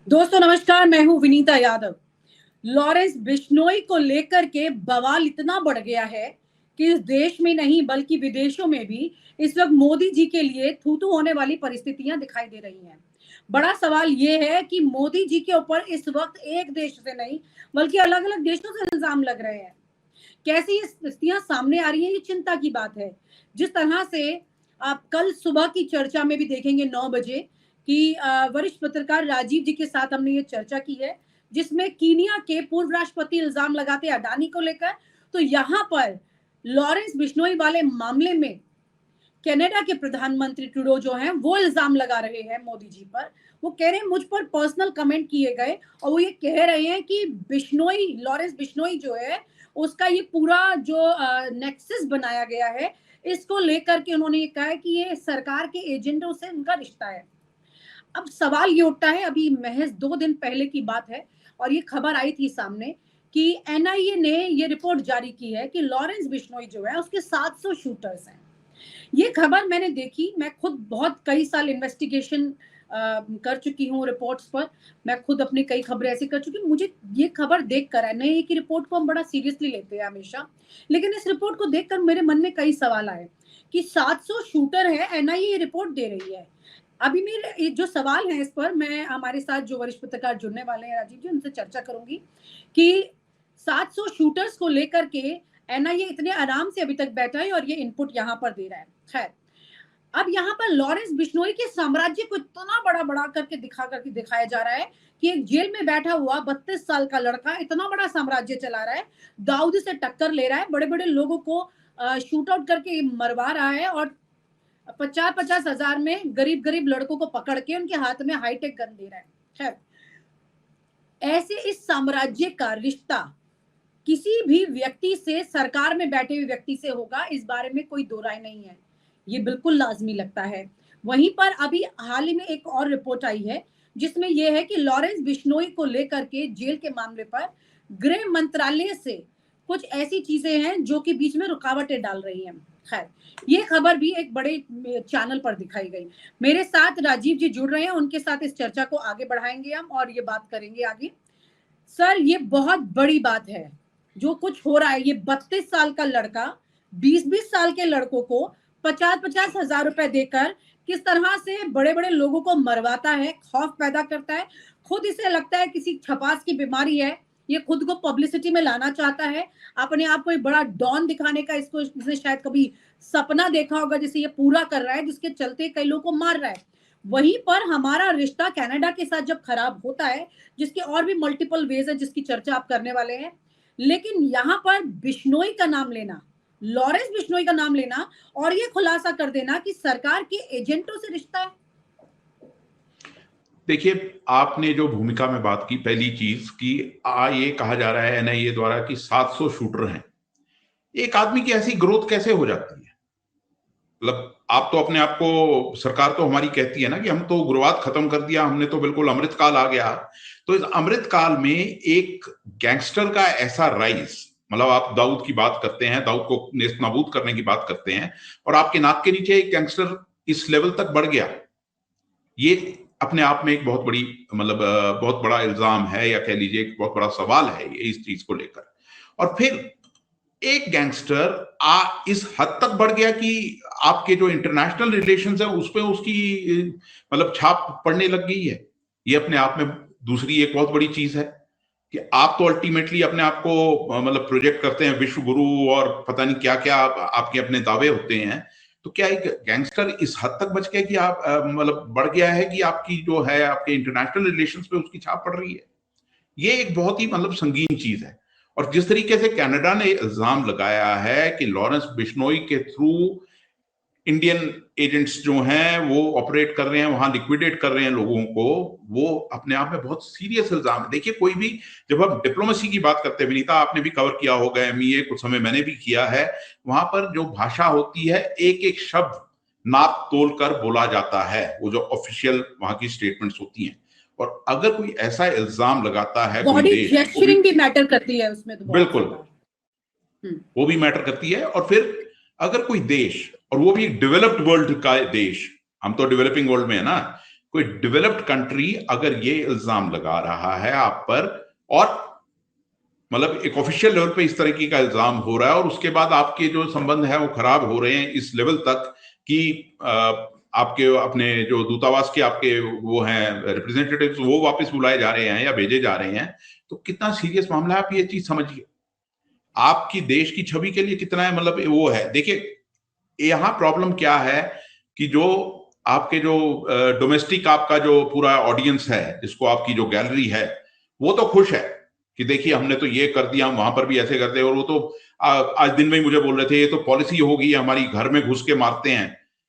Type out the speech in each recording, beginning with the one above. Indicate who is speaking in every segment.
Speaker 1: दोस्तों नमस्कार, मैं हूं विनीता यादव। लॉरेंस बिश्नोई को लेकर के बवाल इतना बढ़ गया है कि इस देश में नहीं बल्कि विदेशों में भी इस वक्त मोदी जी के लिए थू-थू होने वाली परिस्थितियां दिखाई दे रही हैं। बड़ा सवाल ये है कि मोदी जी के ऊपर इस वक्त एक देश से नहीं बल्कि अलग-अलग देशों से इल्जाम लग रहे हैं। कैसे ये स्थितियां सामने आ रही हैं, ये चिंता की बात है। जिस तरह से आप कल सुबह की चर्चा में भी देखेंगे 9 बजे कि वरिष्ठ पत्रकार राजीव जी के साथ हमने ये चर्चा की है, जिसमें कीनिया के पूर्व राष्ट्रपति इल्जाम लगाते हैं अडानी को लेकर। तो यहाँ पर लॉरेंस बिश्नोई वाले मामले में कनाडा के प्रधानमंत्री ट्रूडो जो हैं वो इल्जाम लगा रहे हैं मोदी जी पर। वो कह रहे हैं मुझ पर पर्सनल कमेंट किए गए और वो ये कह रहे हैं कि बिश्नोई लॉरेंस बिश्नोई जो है उसका ये पूरा जो नेक्सस बनाया गया है, इसको लेकर के उन्होंने ये कहा है कि ये सरकार के एजेंटों से उनका रिश्ता है। अब सवाल ये उठता है, अभी महज 2 दिन पहले की बात है और ये खबर आई थी सामने कि एनआईए ने ये रिपोर्ट जारी की है कि लॉरेंस बिश्नोई जो है उसके 700 शूटर्स हैं। ये खबर मैंने देखी, मैं खुद बहुत कई साल इन्वेस्टिगेशन कर चुकी हूँ रिपोर्ट्स पर। मैं खुद अपनी कई खबरें ऐसी कर चुकी हूँ। मुझे ये खबर देखकर है, नहीं कि रिपोर्ट को हम बड़ा सीरियसली लेते हैं हमेशा, लेकिन इस रिपोर्ट को देखकर मेरे मन में कई सवाल आए कि 700 शूटर है, एनआईए ये रिपोर्ट दे रही है। अभी मेरे जो सवाल है इस पर मैं हमारे साथ जो वरिष्ठ पत्रकार जुड़ने वाले हैं राजीव जी, उनसे चर्चा करूंगी कि 700 शूटर्स को लेकर के एनआईए इतने आराम से अभी तक बैठा है और ये इनपुट यहाँ पर दे रहा है। खैर, अब यहाँ पर लॉरेंस बिश्नोई के साम्राज्य को इतना बड़ा बड़ा करके दिखाया जा रहा है कि एक जेल में बैठा हुआ 32 साल का लड़का इतना बड़ा साम्राज्य चला रहा है, दाऊद से टक्कर ले रहा है, बड़े बड़े लोगों को शूट आउट करके मरवा रहा है और 50-50 हजार में गरीब गरीब लड़कों को पकड़ के उनके हाथ में हाईटेक गन दे रहा है। खैर, ऐसे इस साम्राज्य का रिश्ता किसी भी व्यक्ति से, सरकार में बैठे हुए व्यक्ति से होगा, इस बारे में कोई दो राय नहीं है। ये बिल्कुल लाजमी लगता है। वहीं पर अभी हाल ही में एक और रिपोर्ट आई है जिसमें यह है कि लॉरेंस बिश्नोई को लेकर के जेल के मामले पर गृह मंत्रालय से कुछ ऐसी चीजें हैं जो कि बीच में रुकावटें डाल रही हैं। खैर, ये खबर भी एक बड़े चैनल पर दिखाई गई। मेरे साथ राजीव जी जुड़ रहे हैं, उनके साथ इस चर्चा को आगे बढ़ाएंगे हम और ये बात करेंगे आगे। सर, ये बहुत बड़ी बात है जो कुछ हो रहा है। ये 32 साल का लड़का 20-20 साल के लड़कों को 50-50 हजार रुपए देकर किस तरह से बड़े बड़े लोगों को मरवाता है, खौफ पैदा करता है। खुद इसे लगता है किसी छपास की बीमारी है, ये खुद को पब्लिसिटी में लाना चाहता है, अपने आप को एक बड़ा डॉन दिखाने का इसने शायद कभी सपना देखा होगा जिसे ये पूरा कर रहा है, जिसके चलते कई लोगों को मार रहा है। वहीं पर हमारा रिश्ता कनाडा के साथ जब खराब होता है, जिसके और भी मल्टीपल वेज है जिसकी चर्चा आप करने वाले हैं, लेकिन यहाँ पर बिश्नोई का नाम लेना, लॉरेंस बिश्नोई का नाम लेना और ये खुलासा कर देना कि सरकार के एजेंटों से रिश्ता है।
Speaker 2: देखिए, आपने जो भूमिका में बात की, पहली चीज कि ये कहा जा रहा है एनआईए द्वारा कि 700 शूटर हैं। एक आदमी की ऐसी ग्रोथ कैसे हो जाती है? मतलब आप तो अपने आप को, सरकार तो हमारी कहती है ना कि हम तो उग्रवाद खत्म कर दिया, हमने तो बिल्कुल अमृत काल आ गया। तो इस अमृत काल में एक गैंगस्टर का ऐसा राइज, मतलब आप दाऊद की बात करते हैं, दाऊद को नेस्त नाबूद करने की बात करते हैं, और आपके नाक के नीचे एक गैंगस्टर इस लेवल तक बढ़ गया, ये अपने आप में एक बहुत बड़ी, मतलब बहुत बड़ा इल्जाम है, या कह लीजिए एक बहुत बड़ा सवाल है ये इस चीज को लेकर। और फिर एक गैंगस्टर इस हद तक बढ़ गया कि आपके जो इंटरनेशनल रिलेशंस है उस पर उसकी मतलब छाप पड़ने लग गई है। ये अपने आप में दूसरी एक बहुत बड़ी चीज है कि आप तो अल्टीमेटली अपने आप को मतलब प्रोजेक्ट करते हैं विश्व गुरु और पता नहीं क्या क्या आपके अपने दावे होते हैं। तो क्या एक गैंगस्टर इस हद तक बच गया कि आप मतलब बढ़ गया है कि आपकी जो है आपके इंटरनेशनल रिलेशंस पे उसकी छाप पड़ रही है? ये एक बहुत ही मतलब संगीन चीज है। और जिस तरीके से कनाडा ने इल्जाम लगाया है कि लॉरेंस बिश्नोई के थ्रू इंडियन एजेंट्स जो हैं वो ऑपरेट कर रहे हैं, वहां लिक्विडेट कर रहे हैं लोगों को, वो अपने आप में बहुत सीरियस इल्जाम है। देखिए, कोई भी, जब हम डिप्लोमेसी की बात करते हैं, विनीता आपने भी कवर किया होगा, एमईए कुछ समय मैंने भी किया है, वहां पर जो भाषा होती है, एक एक शब्द नाप तोल कर बोला जाता है, वो जो ऑफिशियल वहां की स्टेटमेंट्स होती हैं। और अगर कोई ऐसा इल्जाम लगाता है कोई देश,
Speaker 1: जेस्चरिंग भी मैटर करती है उसमें, तो
Speaker 2: बिल्कुल वो भी मैटर करती है। और फिर अगर कोई देश, और वो भी डेवलप्ड वर्ल्ड का देश, हम तो डेवलपिंग वर्ल्ड में है ना, कोई डेवलप्ड कंट्री अगर ये इल्जाम लगा रहा है आप पर, और मतलब एक ऑफिशियल लेवल पे इस तरीके का इल्जाम हो रहा है, और उसके बाद आपके जो संबंध है वो खराब हो रहे हैं इस लेवल तक कि आपके अपने जो दूतावास के आपके वो हैं रिप्रेजेंटेटिव्स वो वापस बुलाए जा रहे हैं या भेजे जा रहे हैं, तो कितना सीरियस मामला है, आप ये चीज समझिए। आपकी देश की छवि के लिए कितना है, मतलब वो है। देखिए यहां प्रॉब्लम क्या है कि जो आपके जो डोमेस्टिक आपका जो पूरा ऑडियंस है, जिसको आपकी जो गैलरी है, वो तो खुश है कि देखिए हमने तो ये कर दिया, हम वहां पर भी ऐसे करते हैं, और वो तो आज दिन में ही मुझे बोल रहे थे ये तो पॉलिसी होगी, हमारी घर में घुस के मारते हैं।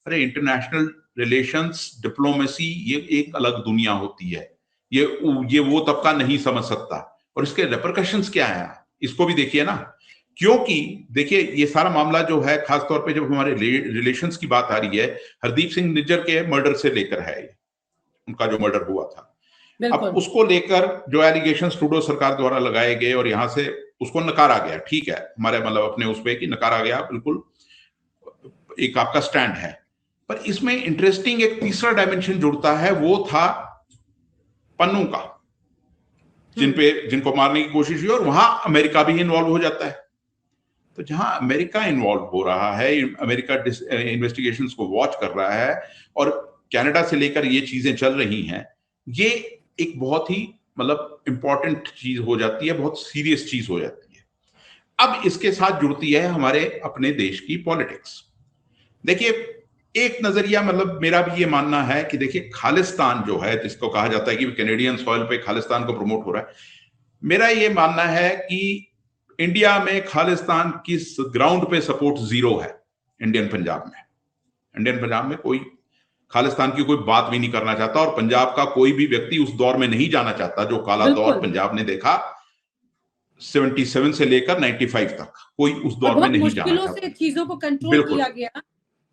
Speaker 2: अरे इंटरनेशनल रिलेशंस, डिप्लोमेसी, ये एक अलग दुनिया होती है, ये वो तबका नहीं समझ सकता। और इसके रेपरकशंस क्या है इसको भी देखिए ना, क्योंकि देखिए ये सारा मामला जो है, खासतौर पे जब हमारे रिलेशंस की बात आ रही है, हरदीप सिंह निज्जर के मर्डर से लेकर है, उनका जो मर्डर हुआ था, अब उसको लेकर जो एलिगेशन ट्रूडो सरकार द्वारा लगाए गए और यहां से उसको नकारा गया, ठीक है, हमारे मतलब अपने उस पे कि नकारा गया, बिल्कुल एक आपका स्टैंड है। पर इसमें इंटरेस्टिंग एक तीसरा डायमेंशन जुड़ता है, वो था पन्नू का, जिनको मारने की कोशिश हुई, और वहां अमेरिका भी इन्वॉल्व हो जाता है। तो जहां अमेरिका इन्वॉल्व हो रहा है, अमेरिका इन्वेस्टिगेशंस को वॉच कर रहा है, और कनाडा से लेकर ये चीजें चल रही हैं, ये एक बहुत ही मतलब इंपॉर्टेंट चीज हो जाती है, बहुत सीरियस चीज हो जाती है। अब इसके साथ जुड़ती है हमारे अपने देश की पॉलिटिक्स। देखिए एक नजरिया, मतलब मेरा भी ये मानना है कि देखिए खालिस्तान जो है, जिसको कहा जाता है कि कैनेडियन सॉइल पे खालिस्तान को प्रमोट हो रहा है, मेरा ये मानना है कि इंडिया में खालिस्तान की ग्राउंड पे सपोर्ट जीरो है। इंडियन पंजाब में कोई खालिस्तान की कोई बात भी नहीं करना चाहता, और पंजाब का कोई भी व्यक्ति उस दौर में नहीं जाना चाहता जो काला दौर पंजाब ने देखा 77 से लेकर 95 तक, कोई उस दौर में नहीं जाना चाहता।
Speaker 1: से चीजों को कंट्रोल किया गया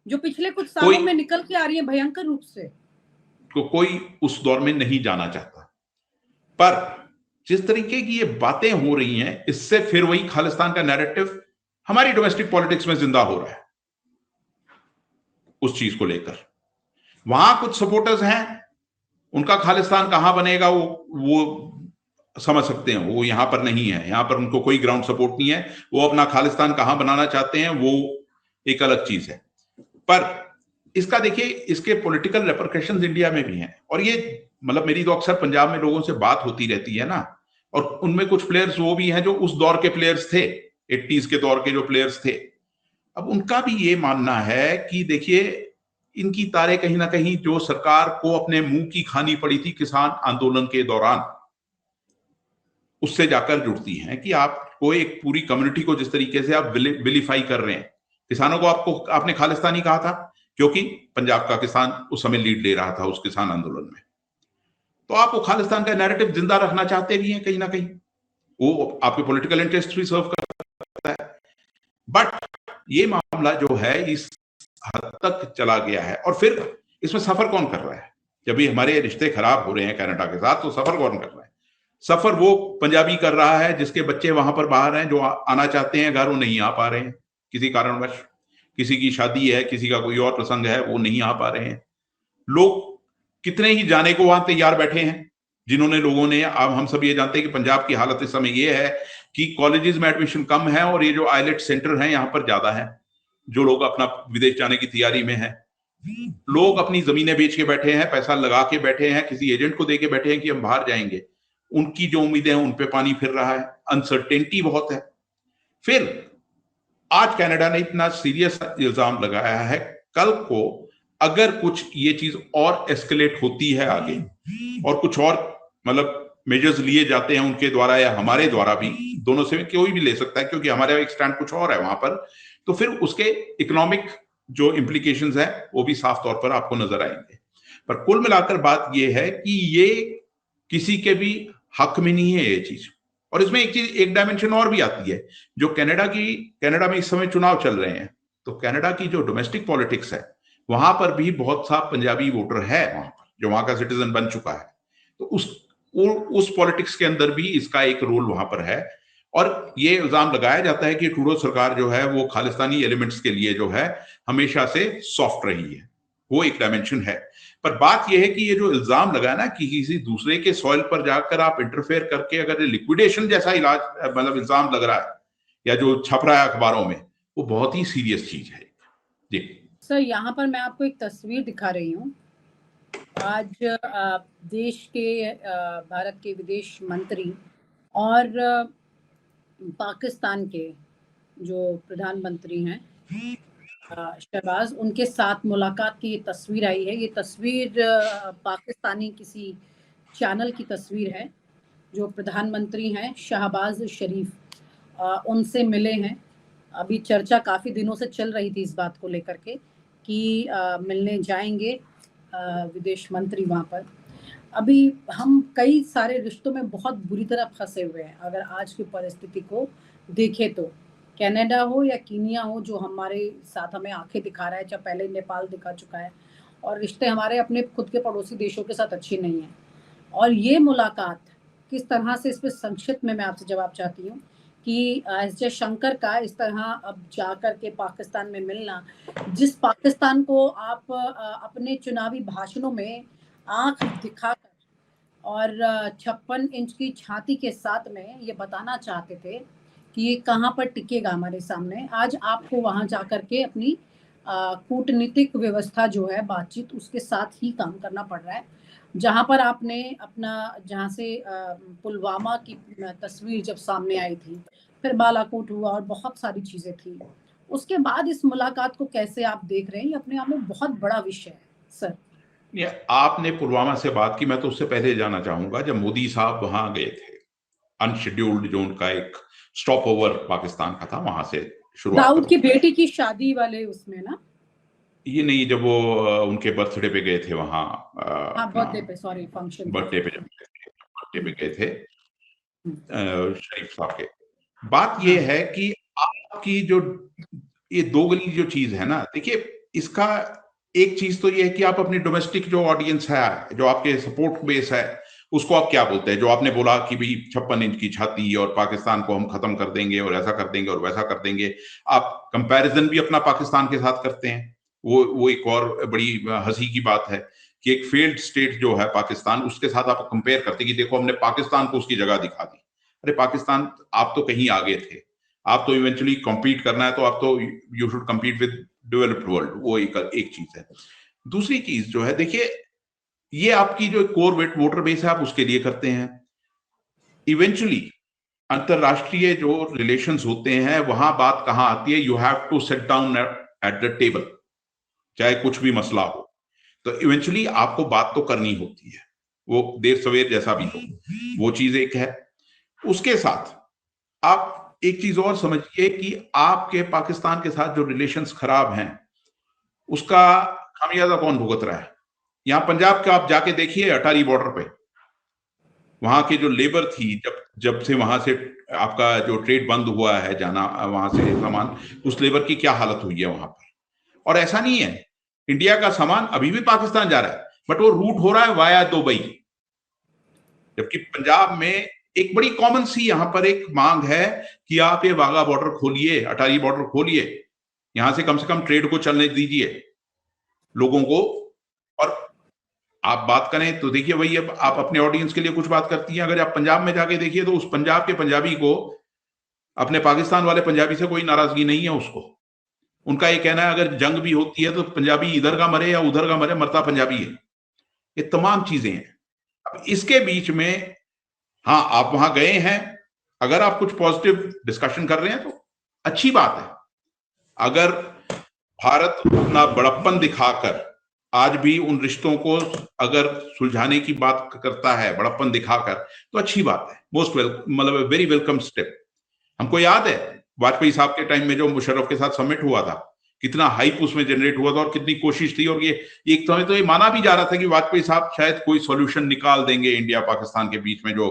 Speaker 1: जो पिछले कुछ सालों में निकल के आ रही है भयंकर रूप से,
Speaker 2: तो कोई उस दौर में नहीं जाना चाहता। पर जिस तरीके की ये बातें हो रही हैं, इससे फिर वही खालिस्तान का नैरेटिव हमारी डोमेस्टिक पॉलिटिक्स में जिंदा हो रहा है। उस चीज को लेकर वहां कुछ सपोर्टर्स हैं, उनका खालिस्तान कहां बनेगा वो समझ सकते हैं, वो यहां पर नहीं है, यहां पर उनको कोई ग्राउंड सपोर्ट नहीं है, वो अपना खालिस्तान कहां बनाना चाहते हैं वो एक अलग चीज है। पर इसका देखिए, इसके पॉलिटिकल रेपरकशंस इंडिया में भी हैं, और ये मतलब मेरी तो अक्सर पंजाब में लोगों से बात होती रहती है ना, और उनमें कुछ प्लेयर्स वो भी हैं जो उस दौर के प्लेयर्स थे, 80s के दौर के जो प्लेयर्स थे। अब उनका भी ये मानना है कि देखिए इनकी तारे कहीं ना कहीं जो सरकार को अपने मुंह की खानी पड़ी थी किसान आंदोलन के दौरान, उससे जाकर जुड़ती हैं कि आपको एक पूरी कम्युनिटी को जिस तरीके से आप विलिफाई कर रहे हैं, किसानों को आपने खालिस्तानी कहा था क्योंकि पंजाब का किसान उस समय लीड ले रहा था उस किसान आंदोलन में, तो आप वो खालिस्तान का नैरेटिव जिंदा रखना चाहते भी हैं, कहीं ना कहीं वो आपके पॉलिटिकल इंटरेस्ट भी सर्व करता है। बट ये मामला जो है इस हद तक चला गया है, और फिर इसमें सफर कौन कर रहा है? जब भी हमारे रिश्ते खराब हो रहे हैं कनाडा के साथ, तो सफर कौन कर रहा है? सफर वो पंजाबी कर रहा है जिसके बच्चे वहां पर बाहर हैं, जो आना चाहते हैं घर, वो नहीं आ पा रहे हैं किसी कारणवश, किसी की शादी है, किसी का कोई और प्रसंग है, वो नहीं आ पा रहे हैं। लोग कितने ही जाने को वहां तैयार बैठे हैं, जिन्होंने लोगों ने, अब हम सब ये जानते हैं कि पंजाब की हालत इस समय ये है कि कॉलेजेस में एडमिशन कम है, और ये जो आईलेट सेंटर हैं यहाँ पर ज्यादा है, जो लोग अपना विदेश जाने की तैयारी में है। लोग अपनी जमीनें बेच के बैठे हैं, पैसा लगा के बैठे हैं, किसी एजेंट को देके बैठे हैं कि हम बाहर जाएंगे। उनकी जो उम्मीदें हैं उन पे पानी फिर रहा है, अनसर्टेनिटी बहुत है। फिर आज कनाडा ने इतना सीरियस इल्जाम लगाया है, कल को अगर कुछ ये चीज और एस्केलेट होती है आगे, और कुछ और मतलब मेजर्स लिए जाते हैं उनके द्वारा या हमारे द्वारा भी, दोनों से कोई भी ले सकता है क्योंकि हमारा एक स्टैंड कुछ और है वहां पर, तो फिर उसके इकोनॉमिक जो इंप्लीकेशंस है वो भी साफ तौर पर आपको नजर आएंगे। पर कुल मिलाकर बात ये है कि ये किसी के भी हक में नहीं है ये चीज। और इसमें एक डायमेंशन और भी आती है, जो कनाडा में इस समय चुनाव चल रहे हैं, तो कनाडा की जो डोमेस्टिक पॉलिटिक्स है वहां पर भी बहुत सा पंजाबी वोटर है वहां पर, जो वहां का सिटीजन बन चुका है, तो उस पॉलिटिक्स के अंदर भी इसका एक रोल वहां पर है। और ये इल्जाम लगाया जाता है कि ट्रूडो सरकार जो है वो खालिस्तानी एलिमेंट्स के लिए जो है हमेशा से सॉफ्ट रही है, वो एक डायमेंशन है। पर बात यह है कि ये जो इल्जाम लगा ना कि किसी दूसरे के सॉइल पर जाकर आप इंटरफेयर करके अगर लिक्विडेशन जैसा इलाज मतलब इल्जाम लग रहा है या जो छप रहा है अखबारों में, वो बहुत ही सीरियस चीज है जी।
Speaker 1: सर यहाँ पर मैं आपको एक तस्वीर दिखा रही हूँ। आज देश के भारत के विदेश मंत्री और पाकिस्तान के जो प्रधानमंत्री हैं शहबाज, उनके साथ मुलाकात की ये तस्वीर आई है। ये तस्वीर पाकिस्तानी किसी चैनल की तस्वीर है। जो प्रधानमंत्री हैं शहबाज शरीफ, उनसे मिले हैं। अभी चर्चा काफ़ी दिनों से चल रही थी इस बात को लेकर के कि मिलने जाएंगे विदेश मंत्री वहाँ पर। अभी हम कई सारे रिश्तों में बहुत बुरी तरह फंसे हुए हैं। अगर आज की परिस्थिति को देखें तो कनाडा हो या कीनिया हो, जो हमारे साथ हमें आंखें दिखा रहा है, जब पहले नेपाल दिखा चुका है, और रिश्ते हमारे अपने खुद के पड़ोसी देशों के साथ अच्छे नहीं हैं। और ये मुलाकात किस तरह से, इस पर संक्षिप्त में मैं आपसे जवाब चाहती हूँ कि एस जयशंकर का इस तरह अब जाकर के पाकिस्तान में मिलना, जिस पाकिस्तान को आप अपने चुनावी भाषणों में आंख दिखाकर और 56 इंच की छाती के साथ में ये बताना चाहते थे कि ये कहाँ पर टिकेगा हमारे सामने, आज आपको वहां जाकर के अपनी कूटनीतिक व्यवस्था जो है, बातचीत, उसके साथ ही काम करना पड़ रहा है। जहां पर आपने अपना, जहां से पुलवामा की तस्वीर जब सामने आई थी, फिर बालाकोट हुआ और बहुत सारी चीजें थी, उसके बाद इस मुलाकात को कैसे आप देख रहे हैं? ये अपने आप में बहुत बड़ा विषय है सर।
Speaker 2: ये आपने पुलवामा से बात की, मैं तो उससे पहले जाना चाहूंगा जब मोदी साहब वहां गए थे, अनशेड्यूल्ड जो उनका एक स्टॉप ओवर पाकिस्तान का था, वहां से शुरुआत
Speaker 1: दाऊद की बेटी की शादी वाले उसमें ना,
Speaker 2: ये नहीं, जब वो उनके बर्थडे पे गए थे वहां,
Speaker 1: बर्थडे पे, सॉरी, फंक्शन
Speaker 2: बर्थडे पे गए थे शरीफ साहब के। बात ये है कि आपकी जो ये दोगली जो चीज है ना, देखिए इसका एक चीज तो ये है कि आप अपनी डोमेस्टिक जो ऑडियंस है, जो आपके सपोर्ट बेस है, उसको आप क्या बोलते हैं? जो आपने बोला कि भाई 56 इंच की छाती और पाकिस्तान को हम खत्म कर देंगे और ऐसा कर देंगे और वैसा कर देंगे, आप कंपैरिजन भी अपना पाकिस्तान के साथ करते हैं। वो एक और बड़ी हंसी की बात है कि एक फेल्ड स्टेट जो है पाकिस्तान, उसके साथ आप कंपेयर करते कि देखो हमने पाकिस्तान को उसकी जगह दिखा दी। अरे पाकिस्तान, आप तो कहीं आगे थे, आप तो इवेंचुअली कम्पीट करना है तो आप तो you should compete with developed world. वो एक चीज है। दूसरी चीज जो है, देखिए ये आपकी जो कोर वोटर बेस है, आप उसके लिए करते हैं। इवेंचुअली अंतरराष्ट्रीय जो रिलेशंस होते हैं, वहां बात कहां आती है? You have to sit down at the table, चाहे कुछ भी मसला हो, तो इवेंचुअली आपको बात तो करनी होती है, वो देर सवेर जैसा भी हो। वो चीज एक है। उसके साथ आप एक चीज और समझिए कि आपके पाकिस्तान के साथ जो रिलेशंस खराब हैं, उसका खामियाजा कौन भुगत रहा है? यहां पंजाब का आप जाके देखिए, अटारी बॉर्डर पे वहां की जो लेबर थी, जब से वहां से आपका जो ट्रेड बंद हुआ है जाना वहां से सामान, उस लेबर की क्या हालत हुई है वहां पर। और ऐसा नहीं है, इंडिया का सामान अभी भी पाकिस्तान जा रहा है, बट वो रूट हो रहा है वाया दुबई। जबकि पंजाब में एक बड़ी कॉमन सी यहां पर एक मांग है कि आप ये वाघा बॉर्डर खोलिए, अटारी बॉर्डर खोलिए, यहां से कम ट्रेड को चलने दीजिए लोगों को। और आप बात करें तो देखिए वही, अब आप अपने ऑडियंस के लिए कुछ बात करती हैं, अगर आप पंजाब में जाके देखिए तो उस पंजाब के पंजाबी को अपने पाकिस्तान वाले पंजाबी से कोई नाराजगी नहीं है उसको। उनका ये कहना है अगर जंग भी होती है तो पंजाबी इधर का मरे या उधर का मरे, मरता पंजाबी है। ये तमाम चीजें हैं। अब इसके बीच में, हाँ आप वहां गए हैं, अगर आप कुछ पॉजिटिव डिस्कशन कर रहे हैं तो अच्छी बात है। अगर भारत अपना बड़प्पन दिखाकर आज भी उन रिश्तों को अगर सुलझाने की बात करता है, बड़प्पन दिखाकर, तो अच्छी बात है। मोस्ट मतलब वेरी वेलकम स्टेप। हमको याद है वाजपेयी साहब के टाइम में जो मुशर्रफ के साथ समिट हुआ था, कितना हाइप उसमें जनरेट हुआ था और कितनी कोशिश थी। और ये एक समय तो ये माना भी जा रहा था कि वाजपेयी साहब शायद कोई सॉल्यूशन निकाल देंगे इंडिया पाकिस्तान के बीच में जो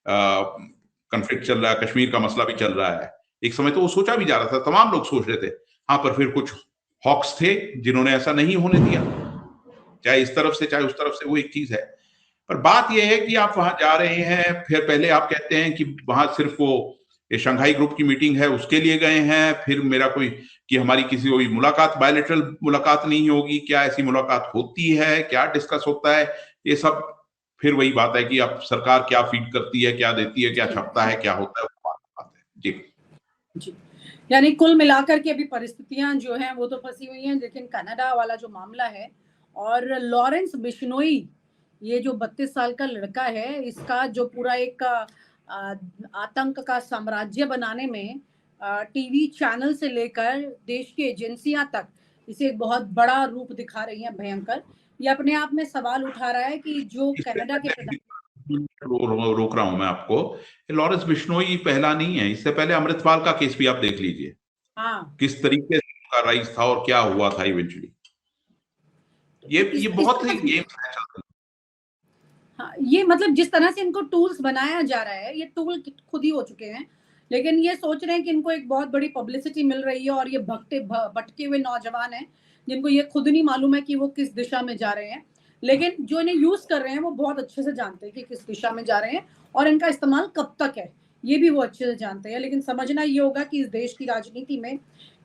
Speaker 2: कॉन्फ्लिक्ट चल रहा है, कश्मीर का मसला भी चल रहा है। एक समय तो वो सोचा भी जा रहा था, तमाम लोग सोच रहे थे। हाँ, पर फिर कुछ हॉक्स थे जिन्होंने ऐसा नहीं होने दिया, चाहे इस तरफ से चाहे उस तरफ से। वो एक चीज है। पर बात यह है कि आप वहां जा रहे हैं, फिर पहले आप कहते हैं कि वहां सिर्फ वो ये शंघाई ग्रुप की मीटिंग है उसके लिए गए हैं, फिर मेरा कोई कि हमारी किसी कोई मुलाकात, बायलैटरल मुलाकात नहीं होगी, क्या ऐसी मुलाकात होती है, क्या डिस्कस होता है, ये सब फिर वही बात है कि अब सरकार क्या फीड करती है, क्या देती है, क्या छपता है, क्या होता है, वो बात है। जी
Speaker 1: जी, यानी कुल मिलाकर के अभी परिस्थितियां जो हैं वो तो फंसी हुई हैं, लेकिन कनाडा वाला जो मामला है और लॉरेंस बिश्नोई, ये जो 32 साल का लड़का है, इसका जो पूरा एक आतंक का साम्राज्य बनाने में टीवी चैनल से लेकर देश की एजेंसियां तक इसे एक बहुत बड़ा रूप दिखा रही हैं, भयंकर। ये अपने आप में सवाल उठा रहा है कि जो
Speaker 2: इससे
Speaker 1: कनाडा के
Speaker 2: पहले रोक रहा हूं मैं आपको, लॉरेंस बिश्नोई पहला नहीं है, इससे पहले अमृतपाल का केस भी आप देख लीजिए,
Speaker 1: हाँ,
Speaker 2: किस तरीके से उनका राइज था और क्या हुआ था इवेंचुअली। ये
Speaker 1: इस
Speaker 2: बहुत ही
Speaker 1: तरह
Speaker 2: गेम्स है चल रहे
Speaker 1: हाँ, ये मतलब जिस तरह से इनको टूल्स बनाया जा रहा है, ये टूल खुद ही हो चुके हैं, लेकिन ये सोच रहे हैं कि इनको एक बहुत बड़ी पब्लिसिटी मिल रही है और ये भटके हुए नौजवान हैं, जिनको ये खुद नहीं मालूम है कि वो किस दिशा में जा रहे हैं। लेकिन जो इन्हें यूज कर रहे हैं वो बहुत अच्छे से जानते हैं कि किस दिशा में जा रहे हैं और इनका इस्तेमाल कब तक है, ये भी वो अच्छे से जानते हैं। लेकिन समझना ये होगा कि इस देश की राजनीति में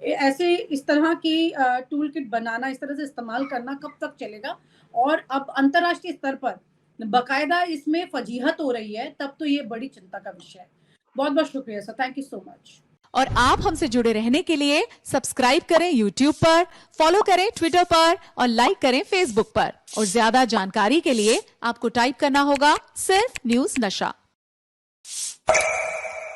Speaker 1: ऐसे इस तरह की टूल किट बनाना, इस तरह से इस्तेमाल करना कब तक चलेगा। और अब अंतर्राष्ट्रीय स्तर पर बकायदा इसमें फजीहत हो रही है, तब तो ये बड़ी चिंता का विषय है। बहुत बहुत शुक्रिया sir, thank you so much.
Speaker 3: और आप हमसे जुड़े रहने के लिए सब्सक्राइब करें YouTube पर, फॉलो करें Twitter पर और लाइक करें Facebook पर। और ज्यादा जानकारी के लिए आपको टाइप करना होगा सिर्फ न्यूज नशा।